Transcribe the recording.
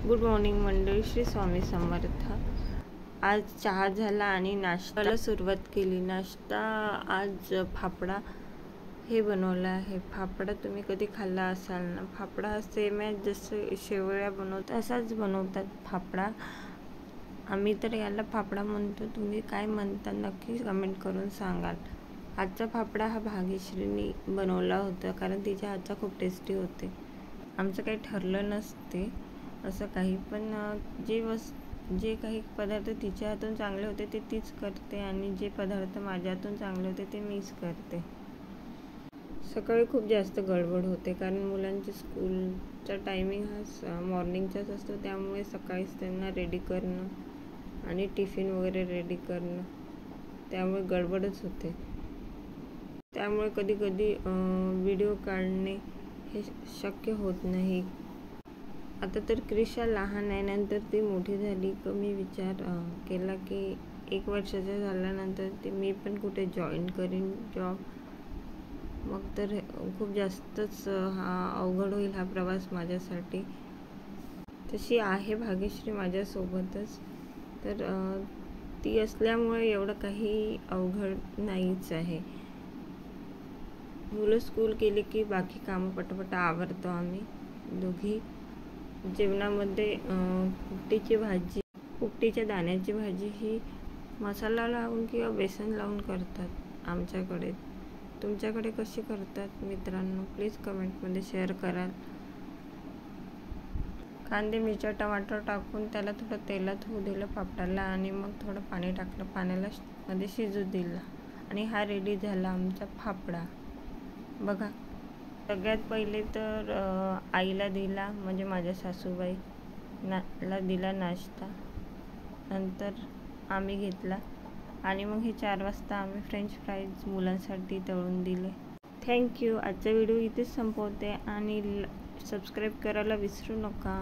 Good morning मंडळी, श्री स्वामी समर्थ। आज चहा झाला आणि नाश्त्याला सुरुवात केली। नाश्ता आज फाफडा हे बनवला आहे। फाफडा तुम्ही कधी खाल्ला असाल ना। फाफडा हा सेम आहे जसं शेवळ्या बनवतात तसाच बनवतात फाफडा। आम्ही तर याला फाफडा म्हणतो, तुम्ही काय म्हणता नक्की कमेंट करून सांगाल। आजचा फाफडा हा भाग्यश्रीनी बनवला होता, कारण तिच्या हातचा खूप टेस्टी होते। आमचं काही ठरलं नसते असं काही, पण जे काही पदार्थ तिच्या हातून चांगले होते ते तीच करते आणि जे पदार्थ माझ्या हातून चांगले होते ते मीच करते। सकाळी खूप जास्त गडबड होते, कारण मुलांचे स्कूलचा टायमिंग हा मॉर्निंगचाच असतो, त्यामुळे सकाळीच त्यांना रेडी करणं आणि टिफिन वगैरे रेडी करणं, त्यामुळे गडबडच होते। त्यामुळे कधी कधी व्हिडिओ काढणे हे शक्य होत नाही। आता तर क्रिशा लहान आहे, नंतर ती मोठी झाली की मी विचार केला की 1 वर्षाचा झाल्यानंतर ते मी पण कुठे जॉईन करीन जॉब, मग तर खूप जास्तच अवघड होईल हा प्रवास माझ्यासाठी। तशी आहे भाग्यश्री माझ्यासोबतच, तर ती असल्यामुळे एवढं काही अवघड नाहीच आहे। मुलं स्कूल केली की बाकी कामं पटापट आवरतो आम्ही दोघी। जेवणामध्ये कुट्टीची भाजी, कुट्टीच्या दाण्याची भाजी ही मसाला लावून किंवा बेसन लावून करतात आमच्याकडे। तुमच्याकडे कशी करतात मित्रांनो, प्लीज कमेंटमध्ये शेअर कराल। कांदे, मिरच्या, टमाटर टाकून त्याला थोडं तेलात होऊ दिलं फाफडाला, आणि मग थोडं पाणी टाकलं, पाण्याला मध्ये शिजू दिलं, आणि हा रेडी झाला आमचा फाफडा। बघा, सगळ्यात पहिले तर आईला दिला, म्हणजे माझ्या सासूबाई ला दिला नाश्ता, नंतर आम्ही घेतला, आणि मग हे 4 वाजता आम्ही फ्रेंच फ्राईज मुलांसाठी तळून दिले। थँक्यू। आजचा व्हिडिओ इथेच संपवते, आणि सबस्क्राईब करायला विसरू नका।